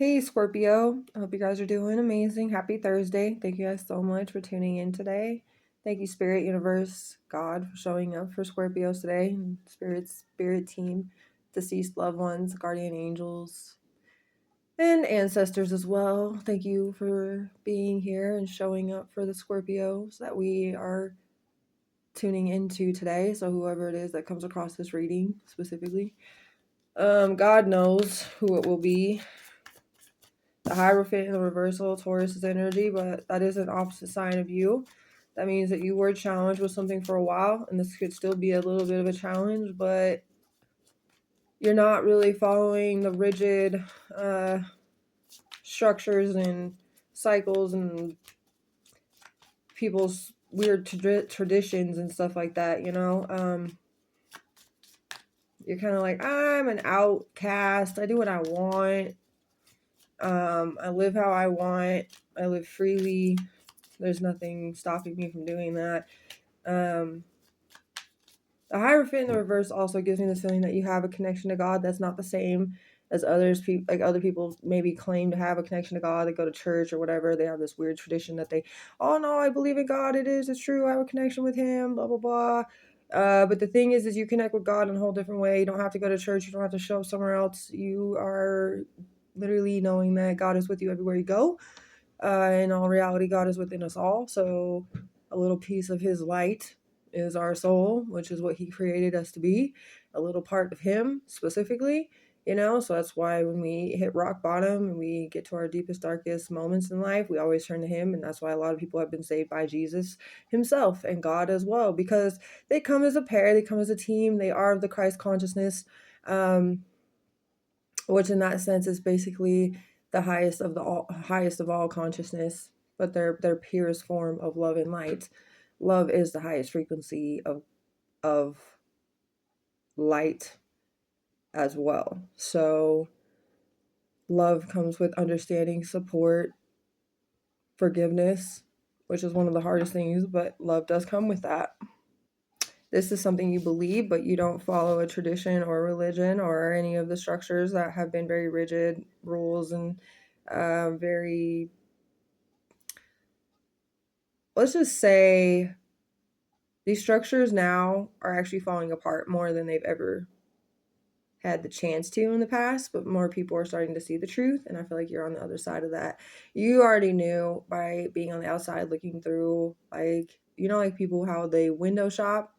Hey Scorpio, I hope you guys are doing amazing. Happy Thursday. Thank you guys so much for tuning in today. Thank you, Spirit, Universe, God, for showing up for Scorpios today. And Spirit team, deceased loved ones, guardian angels, and ancestors as well. Thank you for being here and showing up for the Scorpios that we are tuning into today. So whoever it is that comes across this reading specifically, God knows who it will be. The Hierophant in the reversal, Taurus is energy, but that is an opposite sign of you. That means that you were challenged with something for a while, and this could still be a little bit of a challenge, but you're not really following the rigid structures and cycles and people's weird traditions and stuff like that, you know? You're kind of like, I'm an outcast. I do what I want. I live how I want. I live freely. There's nothing stopping me from doing that. The Hierophant in the reverse also gives me the feeling that you have a connection to God that's not the same as others. Like other people maybe claim to have a connection to God. They go to church or whatever. They have this weird tradition that they, oh no, I believe in God. It's true. I have a connection with Him. Blah blah blah. But the thing is you connect with God in a whole different way. You don't have to go to church. You don't have to show up somewhere else. You are literally knowing that God is with you everywhere you go. In all reality, God is within us all. So a little piece of His light is our soul, which is what He created us to be, a little part of Him specifically, you know? So that's why when we hit rock bottom and we get to our deepest, darkest moments in life, we always turn to Him. And that's why a lot of people have been saved by Jesus Himself and God as well, because they come as a pair, they come as a team, they are of the Christ consciousness, which in that sense is basically the highest of all consciousness, but their purest form of love and light. Love is the highest frequency of light as well. So love comes with understanding, support, forgiveness, which is one of the hardest things, but love does come with that. This is something you believe, but you don't follow a tradition or religion or any of the structures that have been very rigid rules and very, let's just say, these structures now are actually falling apart more than they've ever had the chance to in the past, but more people are starting to see the truth, and I feel like you're on the other side of that. You already knew by being on the outside looking through, like, you know, like people how they window shop.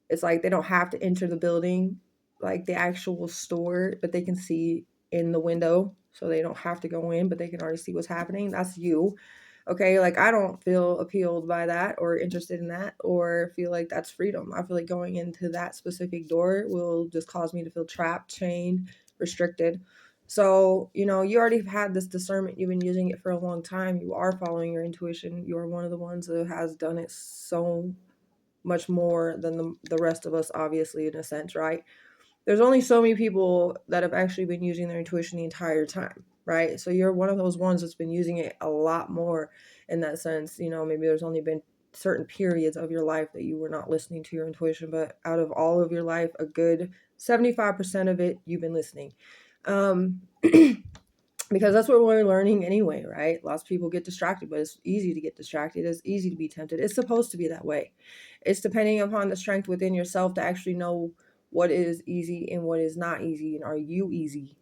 It's like they don't have to enter the building, like the actual store, but they can see in the window, so they don't have to go in, but they can already see what's happening. That's you. Okay, like I don't feel appealed by that or interested in that or feel like that's freedom. I feel like going into that specific door will just cause me to feel trapped, chained, restricted. So, you know, you already had this discernment. You've been using it for a long time. You are following your intuition. You are one of the ones that has done it so much more than the rest of us, obviously, in a sense, right? There's only so many people that have actually been using their intuition the entire time, right? So you're one of those ones that's been using it a lot more in that sense. You know, maybe there's only been certain periods of your life that you were not listening to your intuition, but out of all of your life, a good 75% of it, you've been listening. Because that's what we're learning anyway, right? Lots of people get distracted, but it's easy to get distracted. It's easy to be tempted. It's supposed to be that way. It's depending upon the strength within yourself to actually know what is easy and what is not easy. And are you easy?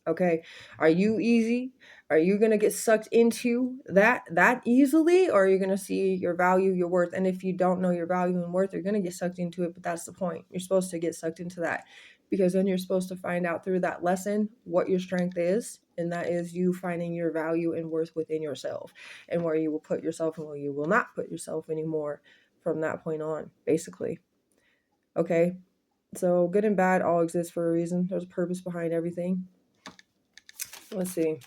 Okay. Are you easy? Are you going to get sucked into that easily? Or are you going to see your value, your worth? And if you don't know your value and worth, you're going to get sucked into it. But that's the point. You're supposed to get sucked into that, because then you're supposed to find out through that lesson what your strength is. And that is you finding your value and worth within yourself, and where you will put yourself and where you will not put yourself anymore from that point on, basically. Okay. So good and bad all exist for a reason. There's a purpose behind everything. Let's see.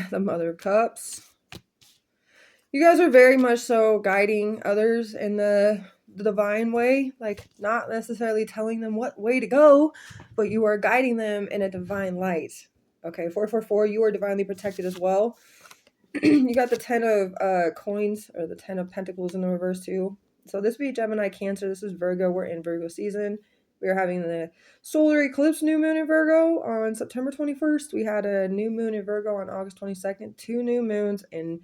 The Mother of Cups. You guys are very much so guiding others in the divine way, like not necessarily telling them what way to go, but you are guiding them in a divine light. Okay, 444, you are divinely protected as well. You got the 10 of coins, or the 10 of pentacles in the reverse too. So this would be Gemini, Cancer. This is Virgo. We're in Virgo season. We are having the solar eclipse new moon in Virgo on September 21st. We had a new moon in Virgo on August 22nd. 2 new moons in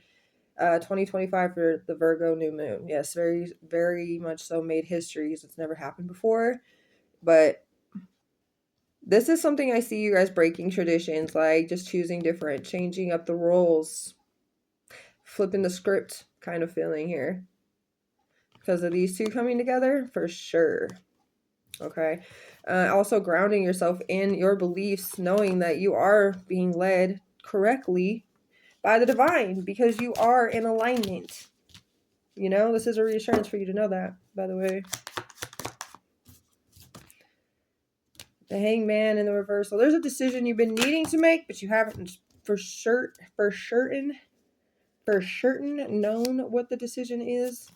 2025 for the Virgo new moon. Yes, very, very much so made histories. It's never happened before. But this is something I see you guys breaking traditions, like just choosing different, changing up the roles, flipping the script kind of feeling here. Because of these two coming together, for sure. Okay. Also grounding yourself in your beliefs, knowing that you are being led correctly by the divine because you are in alignment. You know, this is a reassurance for you to know that, by the way. The Hangman in the reversal. There's a decision you've been needing to make, but you haven't for certain known what the decision is.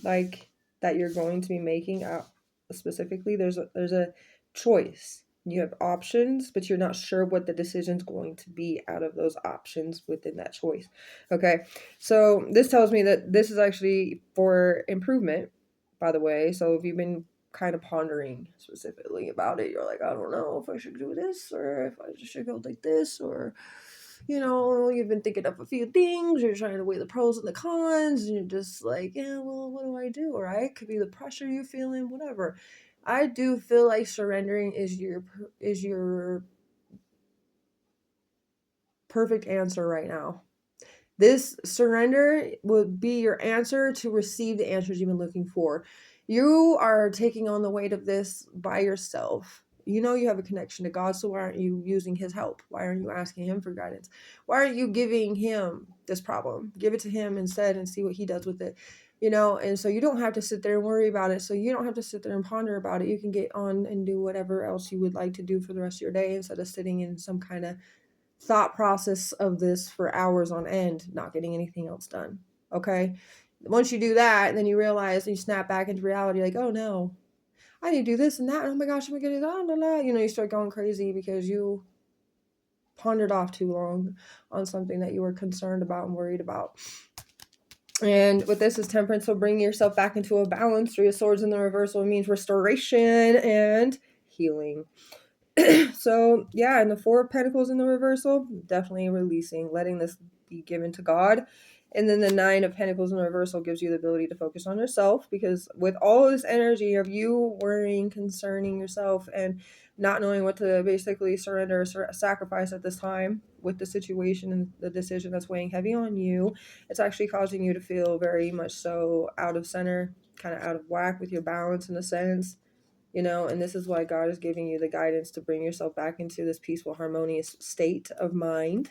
Like that you're going to be making out specifically. There's a choice. You have options, but you're not sure what the decision's going to be out of those options within that choice. Okay, so this tells me that this is actually for improvement, by the way. So if you've been kind of pondering specifically about it, you're like, I don't know if I should do this or if I should go like this, or you know, you've been thinking of a few things, you're trying to weigh the pros and the cons, and you're just like, yeah, well, what do I do? Right? Could be the pressure you're feeling, whatever. I do feel like surrendering is your perfect answer right now. This surrender would be your answer to receive the answers you've been looking for. You are taking on the weight of this by yourself. You know you have a connection to God, so why aren't you using his help? Why aren't you asking him for guidance? Why aren't you giving him this problem? Give it to him instead and see what he does with it. You know, and so you don't have to sit there and worry about it. So you don't have to sit there and ponder about it. You can get on and do whatever else you would like to do for the rest of your day instead of sitting in some kind of thought process of this for hours on end, not getting anything else done. Okay. Once you do that, then you realize and you snap back into reality, like, oh no, I need to do this and that. Oh my gosh, I'm gonna blah, blah, blah. You know, you start going crazy because you pondered off too long on something that you were concerned about and worried about. And with this is temperance, so bringing yourself back into a balance. 3 of Swords in the reversal means restoration and healing. So yeah, and the 4 of Pentacles in the reversal, definitely releasing, letting this be given to God. And then the 9 of Pentacles in the reversal gives you the ability to focus on yourself, because with all this energy of you worrying, concerning yourself, and not knowing what to basically surrender or sacrifice at this time with the situation and the decision that's weighing heavy on you, it's actually causing you to feel very much so out of center, kind of out of whack with your balance in a sense. You know, and this is why God is giving you the guidance to bring yourself back into this peaceful, harmonious state of mind.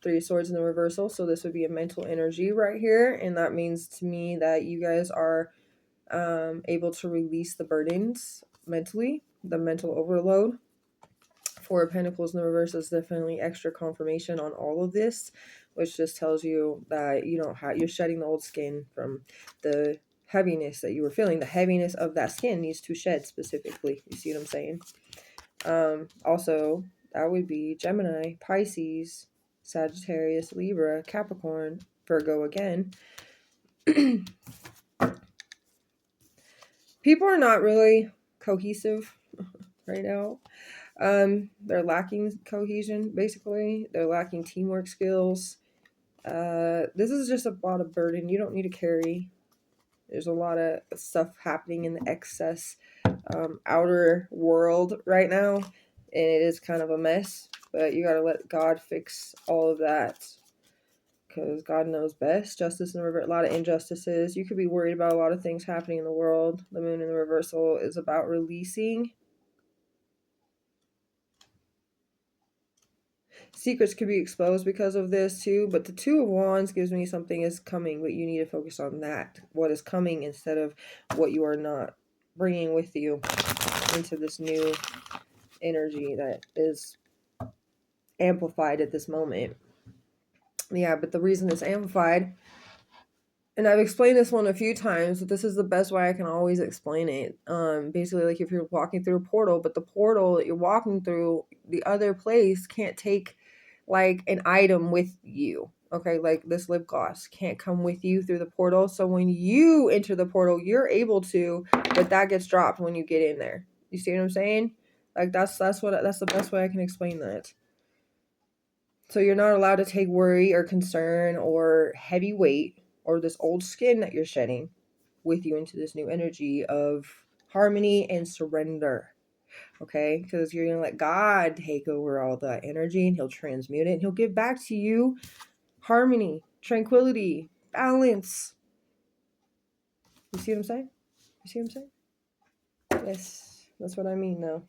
3 of Swords in the reversal. So this would be a mental energy right here. And that means to me that you guys are able to release the burdens mentally, the mental overload. 4 of Pentacles in the reverse is definitely extra confirmation on all of this, which just tells you that you don't have, you're shedding the old skin from the heaviness that you were feeling. The heaviness of that skin needs to shed specifically. You see what I'm saying? Also, that would be Gemini, Pisces, Sagittarius, Libra, Capricorn, Virgo again. People are not really cohesive right now. They're lacking cohesion, basically. They're lacking teamwork skills. This is just about a burden you don't need to carry. There's a lot of stuff happening in the excess outer world right now, and it is kind of a mess, but you got to let God fix all of that, because God knows best. Justice in the reverse, a lot of injustices. You could be worried about a lot of things happening in the world. The moon in the reversal is about releasing. Secrets could be exposed because of this too, but the 2 of Wands gives me something is coming, but you need to focus on that, what is coming, instead of what you are not bringing with you into this new energy that is amplified at this moment. Yeah, but the reason it's amplified, and I've explained this one a few times, but this is the best way I can always explain it. Basically, like if you're walking through a portal, but the portal that you're walking through, the other place can't take like an item with you. Okay, like this lip gloss can't come with you through the portal. So when you enter the portal, you're able to, but that gets dropped when you get in there. You see what I'm saying? Like that's the best way I can explain that. So you're not allowed to take worry or concern or heavy weight or this old skin that you're shedding with you into this new energy of harmony and surrender. Okay, because you're gonna let God take over all that energy and he'll transmute it and he'll give back to you harmony, tranquility, balance. You see what I'm saying? You see what I'm saying? Yes, that's what I mean now.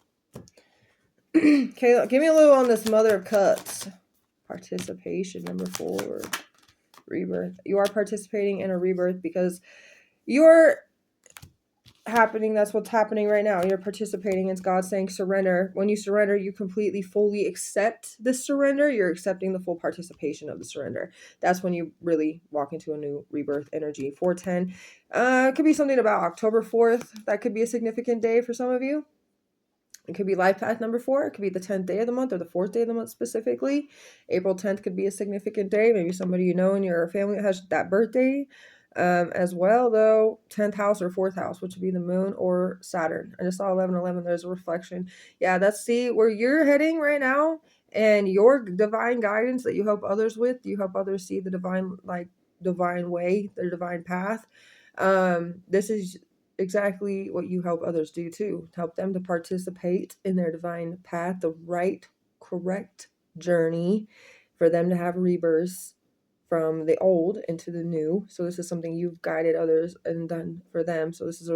Okay, give me a little on this Mother of Cups. Participation, number 4. Rebirth. You are participating in a rebirth because you're happening. That's what's happening right now. You're participating. It's God saying surrender. When you surrender, you completely, fully accept the surrender. You're accepting the full participation of the surrender. That's when you really walk into a new rebirth energy. 410. It could be something about October 4th. That could be a significant day for some of you. It could be life path number 4. It could be the 10th day of the month or the 4th day of the month specifically. April 10th could be a significant day. Maybe somebody you know in your family has that birthday. As well, though, 10th house or 4th house, which would be the moon or Saturn. I just saw 1111. There's a reflection. Yeah, that's where you're heading right now, and your divine guidance that you help others with. You help others see the divine way, their divine path. This is exactly what you help others do too. Help them to participate in their divine path, the right, correct journey for them to have rebirths from the old into the new. So this is something you've guided others and done for them. So this is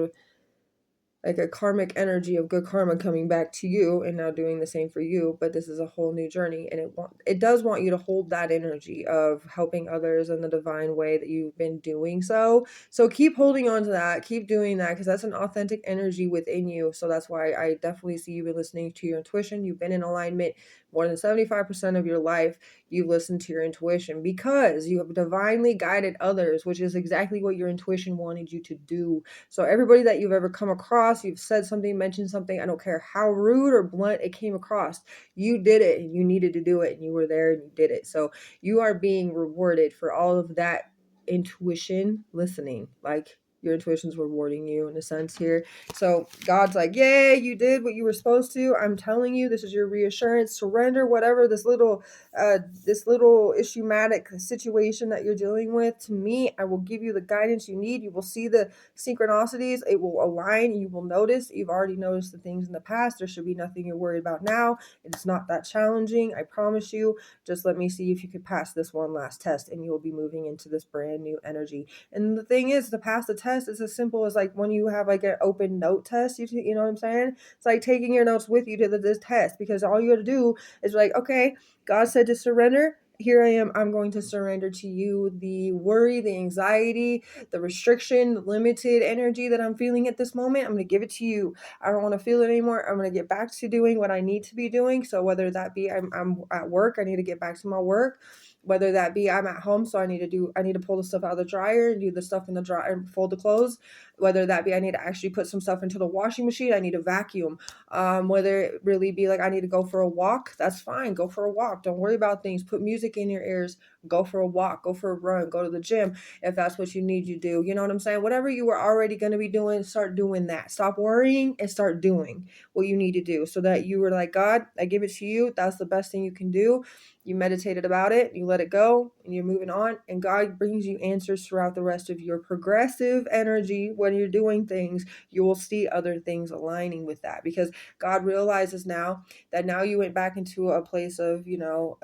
like a karmic energy of good karma coming back to you and now doing the same for you. But this is a whole new journey, and it does want you to hold that energy of helping others in the divine way that you've been doing. So keep holding on to that, keep doing that, because that's an authentic energy within you. So that's why I definitely see you've been listening to your intuition. You've been in alignment more than 75% of your life. You listen to your intuition because you have divinely guided others, which is exactly what your intuition wanted you to do. So everybody that you've ever come across, you've said something, mentioned something, I don't care how rude or blunt it came across, you did it and you needed to do it and you were there and you did it. So you are being rewarded for all of that intuition listening. Like your intuition's rewarding you in a sense here. So God's like, yay, you did what you were supposed to. I'm telling you, this is your reassurance. Surrender whatever this little issuematic situation that you're dealing with to me. I will give you the guidance you need. You will see the synchronicities. It will align. You will notice. You've already noticed the things in the past. There should be nothing you're worried about now. It's not that challenging. I promise you. Just let me see if you could pass this one last test and you'll be moving into this brand new energy. And the thing is, to pass the test is as simple as like when you have like an open note test, you know what I'm saying? It's like taking your notes with you to this test, because all you got to do is like, okay, God said to surrender. Here I am. I'm going to surrender to you the worry, the anxiety, the restriction, the limited energy that I'm feeling at this moment. I'm going to give it to you. I don't want to feel it anymore. I'm going to get back to doing what I need to be doing. So whether that be I'm at work, I need to get back to my work. Whether that be I'm at home, so I need to pull the stuff out of the dryer and do the stuff in the dryer and fold the clothes. Whether that be I need to actually put some stuff into the washing machine, I need to vacuum. Whether it really be like I need to go for a walk, that's fine. Go for a walk. Don't worry about things. Put music in your ears. Go for a walk. Go for a run. Go to the gym if that's what you need to do. You know what I'm saying? Whatever you were already going to be doing, start doing that. Stop worrying and start doing what you need to do, so that you were like, God, I give it to you. That's the best thing you can do. You meditated about it, you let it go, and you're moving on. And God brings you answers throughout the rest of your progressive energy. When you're doing things, you will see other things aligning with that, because God realizes now that now you went back into a place of, now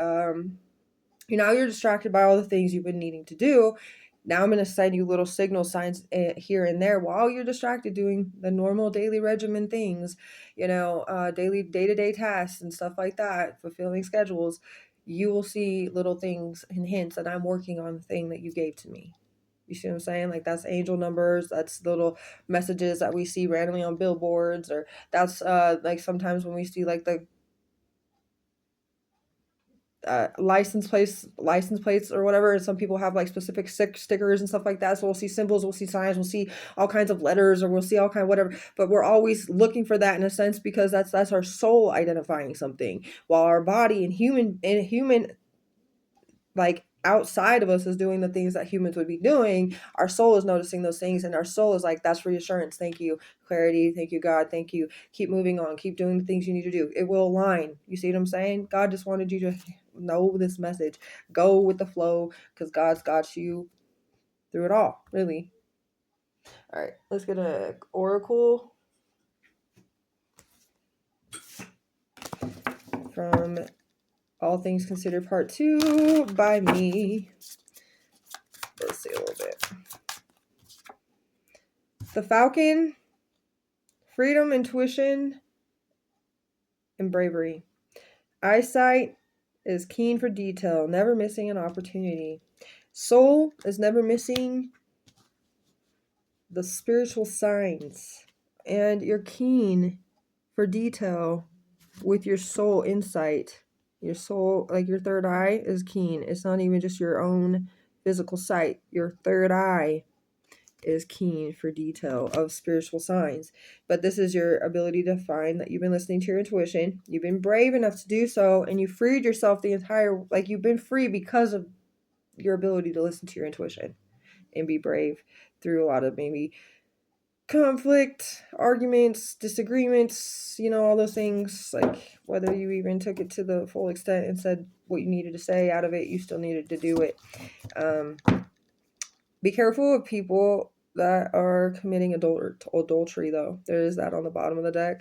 you're distracted by all the things you've been needing to do. Now I'm going to send you little signal signs here and there while you're distracted doing the normal daily regimen things, daily day-to-day tasks and stuff like that, fulfilling schedules. You will see little things and hints that I'm working on the thing that you gave to me. You see what I'm saying? Like that's angel numbers. That's little messages that we see randomly on billboards, or that's like sometimes when we see like the license plates or whatever, and some people have like specific stickers and stuff like that. So we'll see symbols, we'll see signs, we'll see all kinds of letters, or we'll see all kind of whatever, but we're always looking for that in a sense, because that's our soul identifying something, while our body and human like outside of us is doing the things that humans would be doing, our soul is noticing those things, and our soul is like, that's reassurance. Thank you. Clarity. Thank you, God. Thank you. Keep moving on. Keep doing the things you need to do. It will align. You see what I'm saying? God just wanted you to know this message. Go with the flow, because God's got you through it all, really. All right, let's get an oracle from All Things Considered Part 2 by me. Let's see a little bit. The Falcon, freedom, intuition, and bravery. Eyesight is keen for detail, never missing an opportunity. Soul is never missing the spiritual signs. And you're keen for detail with your soul insight. Your soul, like your third eye, is keen. It's not even just your own physical sight. Your third eye is keen for detail of spiritual signs. But this is your ability to find that you've been listening to your intuition. You've been brave enough to do so, and you freed yourself the entire, like you've been free because of your ability to listen to your intuition and be brave through a lot of maybe conflict, arguments, disagreements, all those things. Like whether you even took it to the full extent and said what you needed to say out of it, you still needed to do it. Be careful of people that are committing adultery, though. There is that on the bottom of the deck.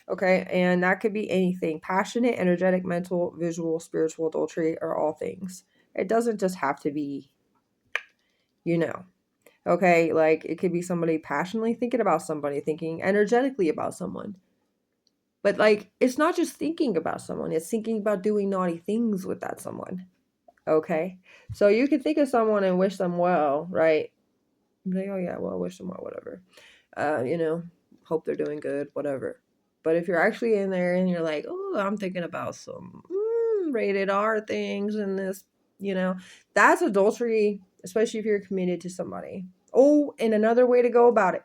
Okay, and that could be anything. Passionate, energetic, mental, visual, spiritual adultery are all things. It doesn't just have to be, okay, like it could be somebody passionately thinking about somebody, thinking energetically about someone. But like, it's not just thinking about someone, it's thinking about doing naughty things with that someone. Okay, so you can think of someone and wish them well, right? Like, oh yeah, well, wish them well, whatever. Hope they're doing good, whatever. But if you're actually in there and you're like, oh, I'm thinking about some rated R things and this, that's adultery, especially if you're committed to somebody. Oh, and another way to go about it.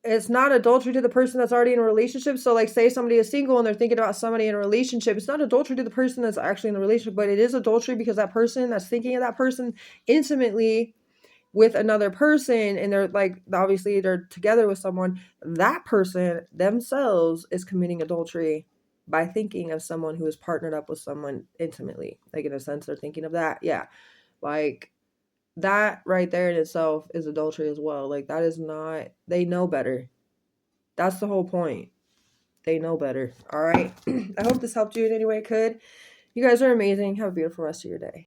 It's not adultery to the person that's already in a relationship. So like say somebody is single and they're thinking about somebody in a relationship. It's not adultery to the person that's actually in a relationship, but it is adultery because that person that's thinking of that person intimately with another person, and they're like, obviously they're together with someone, that person themselves is committing adultery by thinking of someone who is partnered up with someone intimately. Like in a sense, they're thinking of that. Yeah. Like that right there in itself is adultery as well. Like that is not, they know better. That's the whole point. They know better. All right. I hope this helped you in any way it could. You guys are amazing. Have a beautiful rest of your day.